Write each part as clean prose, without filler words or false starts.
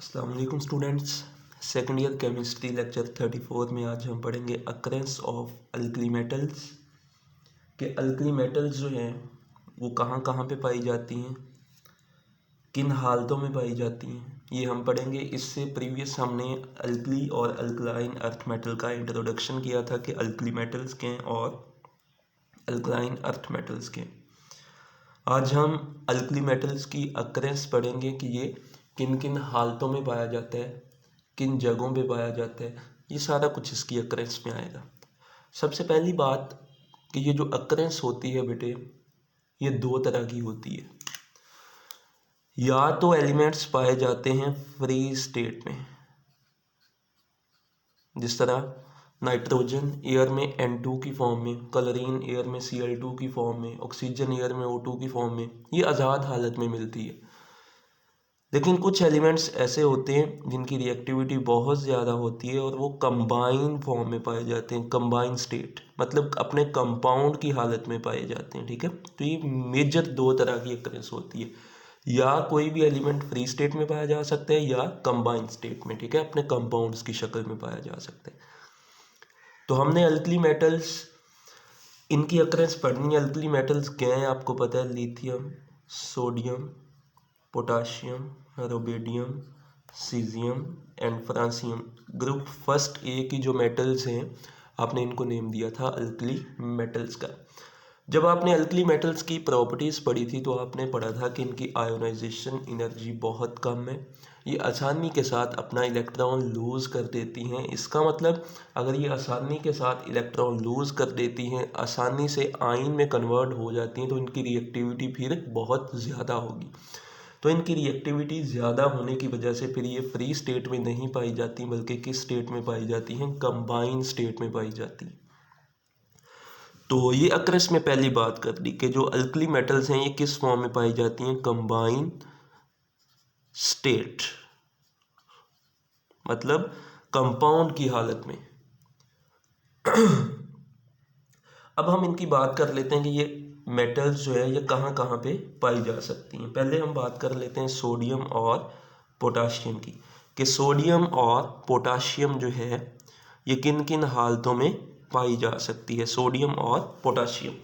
अस्सलाम वालेकुम students. Second year chemistry lecture 34 में आज हम पढ़ेंगे अकरेंस ऑफ अल्कली मेटल्स के अल्कली मेटल्स जो हैं वो कहाँ कहाँ पे पाई जाती हैं, किन हालतों में पाई जाती हैं, ये हम पढ़ेंगे। इससे प्रीवियस हमने अल्कली और अल्कलाइन अर्थ मेटल का इंट्रोडक्शन किया था कि अल्कली मेटल्स के और अल्कलाइन अर्थ मेटल्स के। आज हम अल्कली मेटल्स की अकरेंस पढ़ेंगे कि ये किन किन हालतों में पाया जाता है, किन जगहों पे पाया जाता है, ये सारा कुछ इसकी अकरेंस में आएगा। सबसे पहली बात कि ये जो अकरेंस होती है बेटे, ये दो तरह की होती है। या तो एलिमेंट्स पाए जाते हैं फ्री स्टेट में, जिस तरह नाइट्रोजन एयर में N2 की फॉर्म में, क्लोरीन एयर में Cl2 की फॉर्म में, ऑक्सीजन एयर में O2 की फॉर्म में, ये आज़ाद हालत में मिलती है। लेकिन कुछ एलिमेंट्स ऐसे होते हैं जिनकी रिएक्टिविटी बहुत ज़्यादा होती है और वो कंबाइन फॉर्म में पाए जाते हैं, कंबाइन स्टेट मतलब अपने कंपाउंड की हालत में पाए जाते हैं। ठीक है, तो ये मेजर दो तरह की अकरेंस होती है। या कोई भी एलिमेंट फ्री स्टेट में पाया जा सकता है या कंबाइन स्टेट में, ठीक है, अपने कंपाउंड्स की शक्ल में पाया जा सकता है। तो हमने अल्कली मेटल्स, इनकी अकरेंस पढ़नी है। अल्कली मेटल्स क्या हैं आपको पता है, lithium, sodium, potassium, rubidium, caesium and francium. Group first A की जो मेटल्स हैं आपने इनको नेम दिया था अल्कली मेटल्स का। जब आपने अल्कली मेटल्स की प्रॉपर्टीज़ पढ़ी थी तो आपने पढ़ा था कि इनकी आयोनाइजेशन एनर्जी बहुत कम है, ये आसानी के साथ अपना इलेक्ट्रॉन लूज़ कर देती हैं। इसका मतलब अगर ये आसानी के साथ इलेक्ट्रॉन लूज़ कर देती हैं, आसानी से आयन में कन्वर्ट हो जाती हैं, तो इनकी रिएक्टिविटी फिर बहुत ज़्यादा होगी। तो इनकी रिएक्टिविटी ज़्यादा होने की वजह से फिर ये फ्री स्टेट में नहीं पाई जाती, बल्कि किस स्टेट में पाई जाती हैं, कंबाइन स्टेट में पाई जाती हैं। तो ये अकरेंस में पहली बात कर दी कि जो अल्कली मेटल्स हैं ये किस फॉर्म में पाई जाती हैं, कंबाइन स्टेट मतलब कंपाउंड की हालत में। अब हम इनकी बात कर लेते हैं कि ये मेटल्स जो है ये कहाँ कहाँ पे पाई जा सकती हैं। पहले हम बात कर लेते हैं सोडियम और पोटाशियम की, कि सोडियम और पोटाशियम जो है ये किन किन हालतों में पाई जा सकती है। सोडियम और पोटाशियम,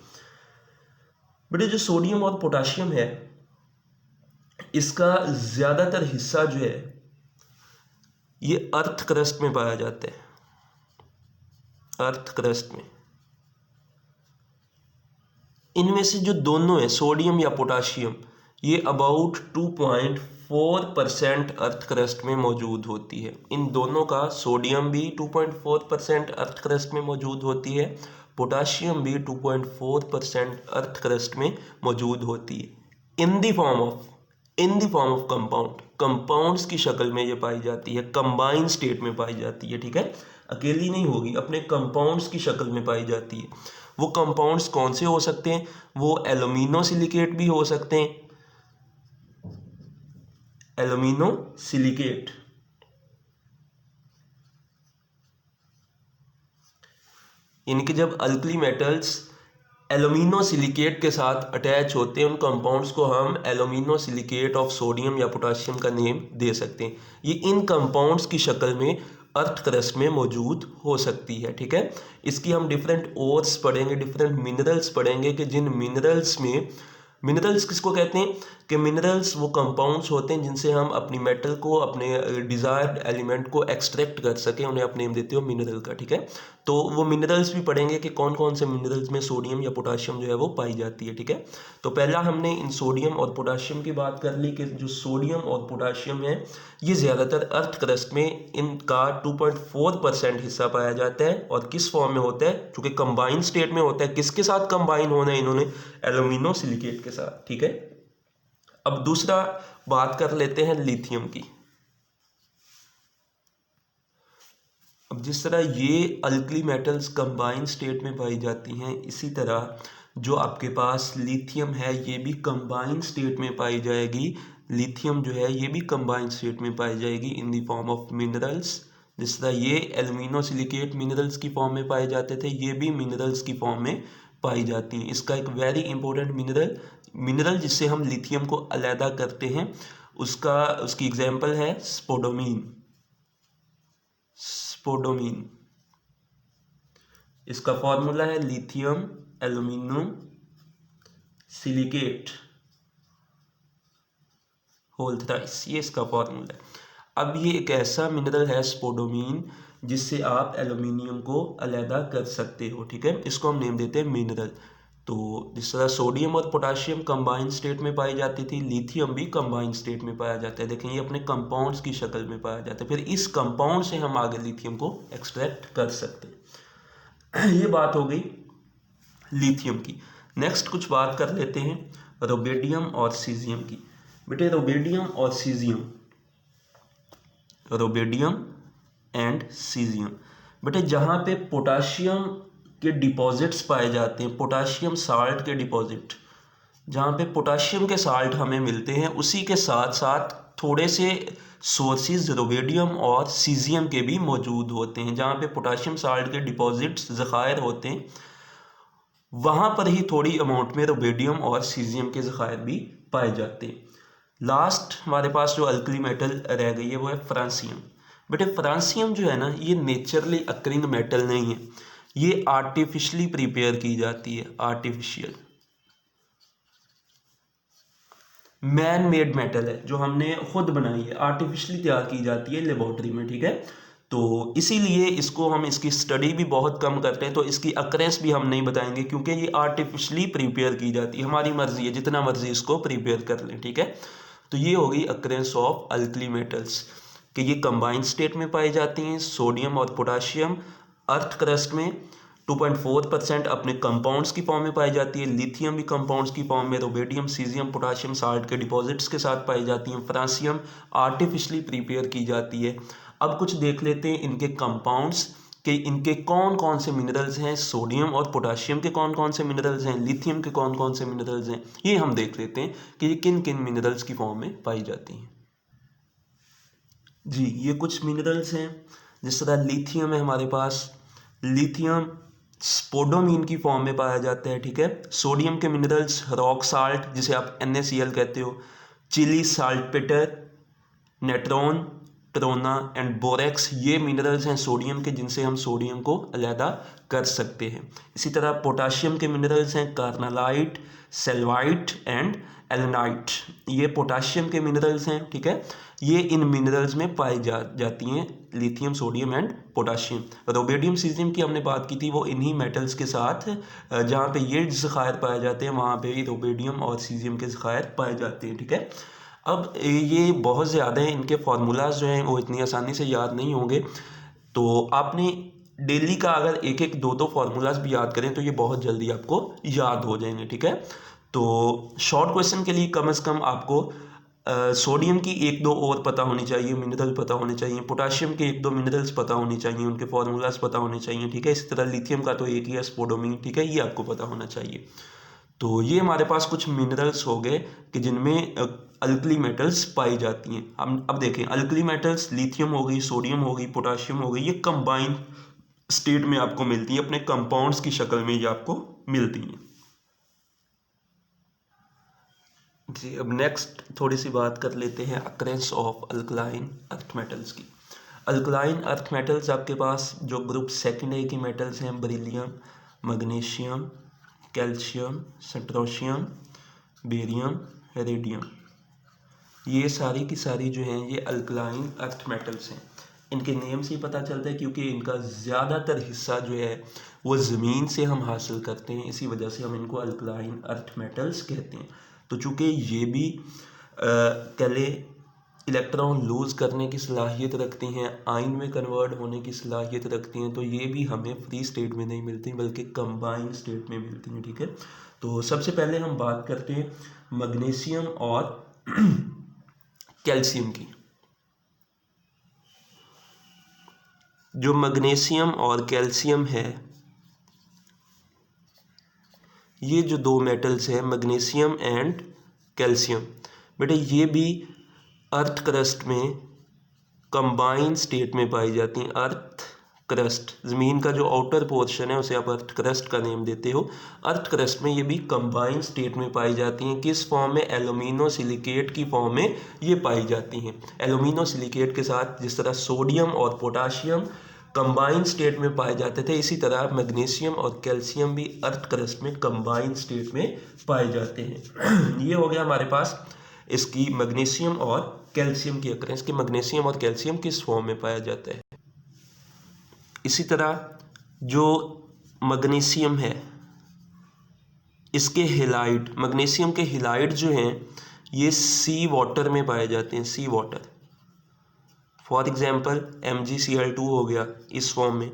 बेटे जो सोडियम और पोटाशियम है इसका ज़्यादातर हिस्सा जो है ये अर्थ क्रस्ट में पाया जाता है, अर्थ क्रस्ट में। इनमें से जो दोनों है सोडियम या पोटाशियम, ये अबाउट 2.4% अर्थ क्रस्ट में मौजूद होती है। इन दोनों का सोडियम भी 2.4% अर्थ क्रस्ट में मौजूद होती है, पोटाशियम भी 2.4% अर्थ क्रस्ट में मौजूद होती है। In the form of compound, compounds की शक्ल में ये पाई जाती है, कंबाइन स्टेट में पाई जाती है। ठीक है, अकेली नहीं होगी, अपने कंपाउंड्स की शक्ल में पाई जाती है। वो कंपाउंड्स कौन से हो सकते हैं, वो एल्यूमिनो सिलिकेट भी हो सकते हैं, एल्यूमिनो सिलिकेट, इनके जब अल्कली मेटल्स एल्यूमिनो सिलिकेट के साथ अटैच होते हैं, उन कंपाउंड्स को हम एल्यूमिनो सिलिकेट ऑफ सोडियम या पोटाशियम का नेम दे सकते हैं। ये इन कंपाउंड्स की शक्ल में अर्थ क्रस्ट में मौजूद हो सकती है। ठीक है, इसकी हम डिफरेंट ओर्स पढ़ेंगे, डिफरेंट मिनरल्स पढ़ेंगे कि जिन मिनरल्स में, मिनरल्स किसको कहते हैं कि मिनरल्स वो कंपाउंड्स होते हैं जिनसे हम अपनी मेटल को, अपने डिज़ायर्ड एलिमेंट को एक्सट्रैक्ट कर सकें, उन्हें आप नेम देते हो मिनरल का। ठीक है, तो वो मिनरल्स भी पढ़ेंगे कि कौन कौन से मिनरल्स में सोडियम या पोटाशियम जो है वो पाई जाती है। ठीक है, तो पहला हमने इन सोडियम और पोटाशियम की बात कर ली कि जो सोडियम और पोटाशियम है ये ज़्यादातर अर्थ क्रस्ट में इनका 2.4% हिस्सा पाया जाता है। और किस फॉर्म में होता है, चूँकि कंबाइन स्टेट में होता है। किसके साथ कंबाइन होना है इन्होंने, एल्यूमिनो सिलिकेट के साथ। ठीक है, अब दूसरा बात कर लेते हैं लिथियम की। अब जिस तरह ये अल्कली मेटल्स कंबाइन स्टेट में पाई जाती हैं, इसी तरह जो आपके पास लिथियम है ये भी कंबाइन स्टेट में पाई जाएगी। लिथियम जो है ये भी कंबाइन स्टेट में पाई जाएगी in the form of minerals. जिस तरह ये एल्यूमिनो सिलिकेट मिनरल्स की फॉर्म में पाए जाते थे, ये भी मिनरल्स की फॉर्म में पाई जाती हैं। इसका एक वेरी इंपॉर्टेंट मिनरल जिससे हम लिथियम को अलहदा करते हैं उसकी एग्जाम्पल है स्पोडोमीन। स्पोडोमीन इसका फॉर्मूला है lithium aluminium silicate whole thrice, ये इसका फॉर्मूला है। अब ये एक ऐसा मिनरल है स्पोडोमीन जिससे आप एल्यूमिनियम को अलहदा कर सकते हो, ठीक है। इसको हम नेम देते हैं मिनरल। तो जिस तरह सोडियम और पोटाशियम कंबाइंड स्टेट में पाई जाती थी, लिथियम भी कंबाइंड स्टेट में पाया जाता है। देखें ये अपने कंपाउंड्स की शक्ल में पाया जाता है, फिर इस कंपाउंड से हम आगे लिथियम को एक्सट्रैक्ट कर सकते हैं। ये बात हो गई लिथियम की। नेक्स्ट कुछ बात कर लेते हैं रोबेडियम और सीजियम की। बेटे रोबेडियम और सीजियम, रोबेडियम एंड सीजियम, बेटे जहाँ पे पोटाशियम के डिपॉजिट्स पाए जाते हैं, पोटाशियम साल्ट के डिपॉजिट, जहाँ पे पोटाशियम के साल्ट हमें मिलते हैं, उसी के साथ साथ थोड़े से सोर्सेज रोबेडियम और सीजियम के भी मौजूद होते हैं। जहाँ पे पोटाशियम साल्ट के डिपॉजिट्स ज़खायर होते हैं, वहाँ पर ही थोड़ी अमाउंट में रोबेडियम और सीजियम के ज़खायर भी पाए जाते हैं। लास्ट हमारे पास जो अल्कली मेटल रह गई है वो है फ्रांसियम। बेटे फ्रांसियम जो है ना, ये नेचुरली अक्रिंग मेटल नहीं है, ये आर्टिफिशियली प्रिपेयर की जाती है। आर्टिफिशियल मैन मेड मेटल है, जो हमने खुद बनाई है, आर्टिफिशियली तैयार की जाती है लेबोरेटरी में, ठीक है। तो इसीलिए इसको हम इसकी स्टडी भी बहुत कम करते हैं, तो इसकी अक्रेंस भी हम नहीं बताएंगे क्योंकि ये आर्टिफिशियली प्रिपेयर की जाती है। हमारी मर्जी है, जितना मर्जी इसको प्रिपेयर कर लें, ठीक है। तो ये होगी अक्रेंस ऑफ अल्कली मेटल्स कि ये कंबाइंड स्टेट में पाई जाती हैं। सोडियम और पोटाशियम अर्थ क्रस्ट में 2.4% अपने कंपाउंड्स की फॉर्म में पाई जाती है। लिथियम भी कंपाउंड्स की फॉर्म में, रोबेडियम सीजियम पोटाशियम साल्ट के डिपॉजिट्स के साथ पाई जाती हैं। फ्रांसियम आर्टिफिशियली प्रिपेयर की जाती है। अब कुछ देख लेते हैं इनके कंपाउंड्स कि इनके कौन कौन से मिनरल्स हैं। सोडियम और पोटाशियम के कौन कौन से मिनरल्स हैं, लिथियम के कौन कौन से मिनरल्स हैं, ये हम देख लेते हैं कि ये किन किन मिनरल्स की फॉर्म में पाई जाती हैं। जी ये कुछ मिनरल्स हैं, जिस तरह लिथियम है हमारे पास। लिथियम स्पोडोमीन की फॉर्म में पाया जाता है, ठीक है। सोडियम के मिनरल्स रॉक साल्ट जिसे आप NaCl कहते हो, Chile saltpetre, natron, trona and borax, ये मिनरल्स हैं सोडियम के, जिनसे हम सोडियम को अलहदा कर सकते हैं। इसी तरह पोटाशियम के मिनरल्स हैं कार्नालाइट, सेल्वाइट एंड एलेनाइट, ये पोटाशियम के मिनरल्स हैं, ठीक है। ये इन मिनरल्स में पाई जाती हैं, lithium sodium and potassium. Rubidium caesium की हमने बात की थी, वो इन्हीं मेटल्स के साथ जहाँ पे ये ज़खायर पाए जाते हैं वहाँ पे ही रोबेडियम और सीजियम के ज़खायर पाए जाते हैं, ठीक है। अब ये बहुत ज़्यादा हैं, इनके फार्मूलाज जो हैं वो इतनी आसानी से याद नहीं होंगे, तो आपने डेली का अगर एक एक दो दो फार्मूलाज भी याद करें तो ये बहुत जल्दी आपको याद हो जाएंगे, ठीक है। तो शॉर्ट क्वेश्चन के लिए कम से कम आपको सोडियम की एक दो और पता होनी चाहिए, मिनरल पता होने चाहिए, पोटाशियम के एक दो मिनरल्स पता होने चाहिए, उनके फार्मूलाज पता होने चाहिए, ठीक है। इसी तरह लिथियम का तो एक ही है स्पोडोमीन, ठीक है, ये आपको पता होना चाहिए। तो ये हमारे पास कुछ मिनरल्स हो गए कि जिनमें अल्कली मेटल्स पाई जाती हैं। हम अब देखें अल्कली मेटल्स लिथियम हो गई, सोडियम हो गई, पोटाशियम हो गई, ये कंबाइंड स्टेट में आपको मिलती है, अपने कंपाउंड्स की शक्ल में ये आपको मिलती हैं। जी अब नेक्स्ट थोड़ी सी बात कर लेते हैं occurrence of alkaline earth metals की। अल्कलाइन अर्थ मेटल्स आपके पास जो ग्रुप सेकेंड ए की मेटल्स हैं, beryllium, magnesium, calcium, strontium, barium, radium, ये सारी की सारी जो हैं ये अल्कलाइन अर्थ मेटल्स हैं। इनके नेम से ही पता चलता है क्योंकि इनका ज़्यादातर हिस्सा जो है वो ज़मीन से हम हासिल करते हैं, इसी वजह से हम इनको अल्कलाइन अर्थ मेटल्स कहते हैं। तो चूँकि ये भी कले इलेक्ट्रॉन लूज़ करने की सलाहियत रखती हैं, आयन में कन्वर्ट होने की सलाहियत रखती हैं, तो ये भी हमें फ्री स्टेट में नहीं मिलती बल्कि कंबाइंड स्टेट में मिलती हैं, ठीक है। तो सबसे पहले हम बात करते हैं मैग्नीशियम और कैल्शियम की। जो मैग्नीशियम और कैल्शियम है, ये जो दो मेटल्स हैं मैग्नीशियम एंड कैल्शियम, बेटे ये भी अर्थ क्रस्ट में कंबाइंड स्टेट में पाई जाती हैं। अर्थ क्रस्ट, ज़मीन का जो आउटर पोर्शन है उसे आप अर्थ क्रस्ट का नेम देते हो। अर्थ क्रस्ट में ये भी कंबाइंड स्टेट में पाई जाती हैं। किस फॉर्म में? एल्यूमिनो सिलिकेट की फॉर्म में ये पाई जाती हैं। एल्यूमिनो सिलिकेट के साथ जिस तरह सोडियम और पोटाशियम कंबाइंड स्टेट में पाए जाते थे, इसी तरह मैग्नीशियम और कैल्शियम भी अर्थ क्रस्ट में कंबाइंड स्टेट में पाए जाते हैं। ये हो गया हमारे पास इसकी मैग्नीशियम और कैल्शियम की अक्रेंस कि मैग्नीशियम और कैल्शियम किस फॉर्म में पाया जाता है। इसी तरह जो मैग्नीशियम है इसके हेलाइड, मैग्नीशियम के हेलाइड जो हैं ये सी वाटर में पाए जाते हैं। सी वाटर, फॉर एग्जांपल MgCl2 हो गया इस फॉर्म में।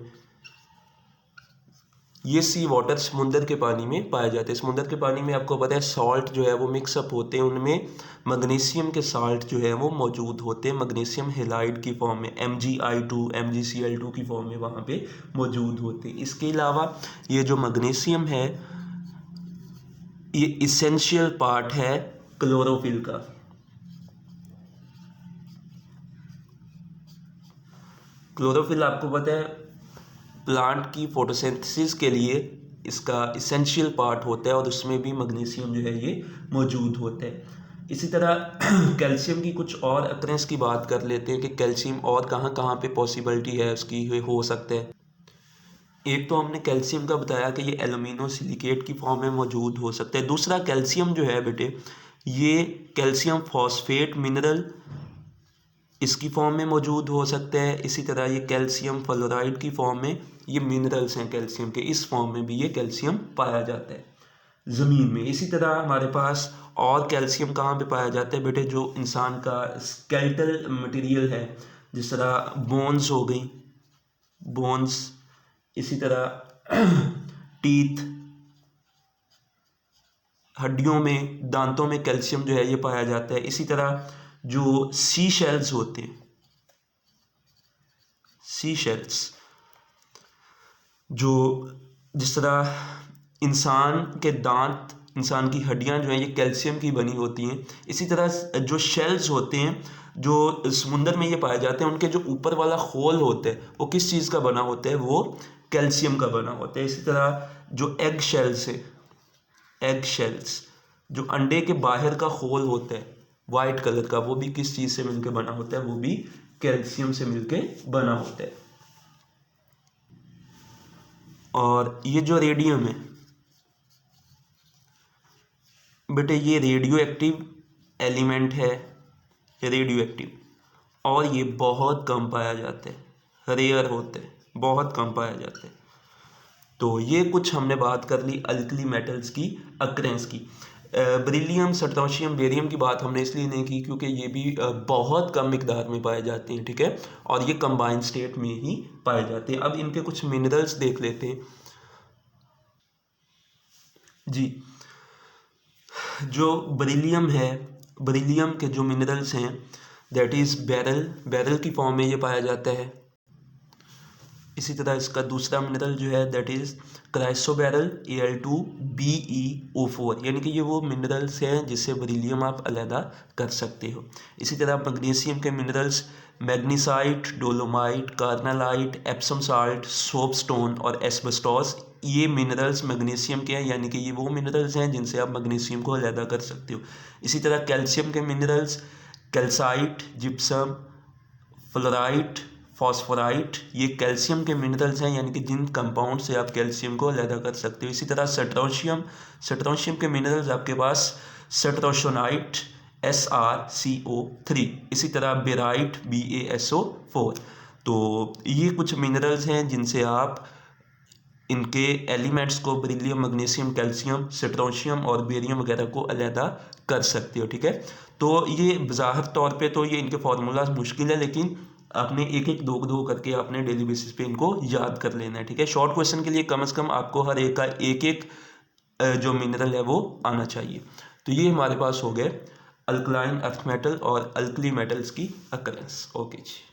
ये सी वाटर समुंदर के पानी में पाए जाते हैं। समुंदर के पानी में आपको पता है सॉल्ट जो है वो मिक्सअप होते हैं, उनमें मैग्नीशियम के साल्ट जो है वो मौजूद होते हैं मैग्नीशियम हेलाइड की फॉर्म में, MgI2 MgCl2 की फॉर्म में वहाँ पे मौजूद होते हैं। इसके अलावा ये जो मैग्नीशियम है ये इसेंशियल पार्ट है क्लोरोफिल का। क्लोरोफिल आपको पता है प्लांट की फोटोसिंथेसिस के लिए इसका इसेंशियल पार्ट होता है और उसमें भी मैग्नीशियम जो है ये मौजूद होता है। इसी तरह कैल्शियम की कुछ और अक्रेंस की बात कर लेते हैं कि कैल्शियम और कहाँ कहाँ पे पॉसिबिलिटी है उसकी हो सकता है। एक तो हमने कैल्शियम का बताया कि ये एल्यूमिनो सिलिकेट की फॉर्म में मौजूद हो सकता है। दूसरा कैल्शियम जो है बेटे ये कैल्शियम फॉस्फेट मिनरल इसकी फॉर्म में मौजूद हो सकता है। इसी तरह ये कैल्शियम फ्लोराइड की फॉर्म में, ये मिनरल्स हैं कैल्शियम के, इस फॉर्म में भी ये कैल्शियम पाया जाता है ज़मीन में। इसी तरह हमारे पास और कैल्शियम कहाँ पे पाया जाता है बेटे? जो इंसान का स्केलेटल मटेरियल है, जिस तरह बोन्स हो गई, बोन्स, इसी तरह टीथ, हड्डियों में, दांतों में कैल्शियम जो है ये पाया जाता है। इसी तरह जो सी शेल्स होते हैं, सी शेल्स जो जिस तरह इंसान के दांत, इंसान की हड्डियां जो हैं ये कैल्शियम की बनी होती हैं। इसी तरह जो शेल्स होते हैं जो समुंदर में ये पाए जाते हैं, उनके जो ऊपर वाला खोल होता है वो किस चीज़ का बना होता है? वो कैल्शियम का बना होता है। इसी तरह जो एग शेल्स है, एग शेल्स जो अंडे के बाहर का खोल होता है वाइट कलर का, वो भी किस चीज़ से मिलकर बना होता है? वो भी कैल्शियम से मिलकर बना होता है। और ये जो रेडियम है बेटे ये रेडियो एक्टिव एलिमेंट है, रेडियो एक्टिव, और ये बहुत कम पाया जाता है, रेयर होते हैं, बहुत कम पाया जाता है। तो ये कुछ हमने बात कर ली अल्कली मेटल्स की अक्रेंस की। बेरिलियम, सल्टोशियम, बेरियम की बात हमने इसलिए नहीं की क्योंकि ये भी बहुत कम मिकदार में पाए जाते हैं, ठीक है, और ये कंबाइंड स्टेट में ही पाए जाते हैं। अब इनके कुछ मिनरल्स देख लेते हैं जी। जो बेरिलियम है, बेरिलियम के जो मिनरल्स हैं दैट इज़ बेरल, बेरल की फॉर्म में ये पाया जाता है। इसी तरह इसका दूसरा मिनरल जो है दैट इज़ क्राइसोबेरल Al2BeO4, यानी कि ये वो मिनरल्स हैं जिससे बेरिलियम आप अलहदा कर सकते हो। इसी तरह मैग्नीशियम के minerals magnesite, dolomite, carnallite, Epsom salt, soapstone और एस्बेस्टॉस, ये मिनरल्स मैग्नीशियम के हैं, यानी कि ये वो मिनरल्स हैं जिनसे आप मैग्नीशियम को अलहदा कर सकते हो। इसी तरह कैल्शियम के minerals calcite, gypsum, fluorite, phosphorite, ये कैल्शियम के मिनरल्स हैं, यानी कि जिन कंपाउंड से आप कैल्शियम को अलहदा कर सकते हो। इसी तरह सेट्रोशियम, सेट्रोशियम के मिनरल्स आपके पास सेट्रोशोनाइट SrCO3, इसी तरह बेराइट BaSO4। तो ये कुछ मिनरल्स हैं जिनसे आप इनके एलिमेंट्स को बेरिलियम, मैग्नीशियम, कैल्शियम, सेट्रोशियम और बेरियम वगैरह को अलहदा कर सकते हो, ठीक है। तो ये ज़ाहिर तौर पे तो ये इनके फार्मूलाज मुश्किल है, लेकिन आपने एक एक दो दो करके आपने डेली बेसिस पे इनको याद कर लेना है, ठीक है। शॉर्ट क्वेश्चन के लिए कम से कम आपको हर एक का एक एक जो मिनरल है वो आना चाहिए। तो ये हमारे पास हो गए अल्कलाइन अर्थ मेटल और अल्कली मेटल्स की अकरेंस। ओके जी।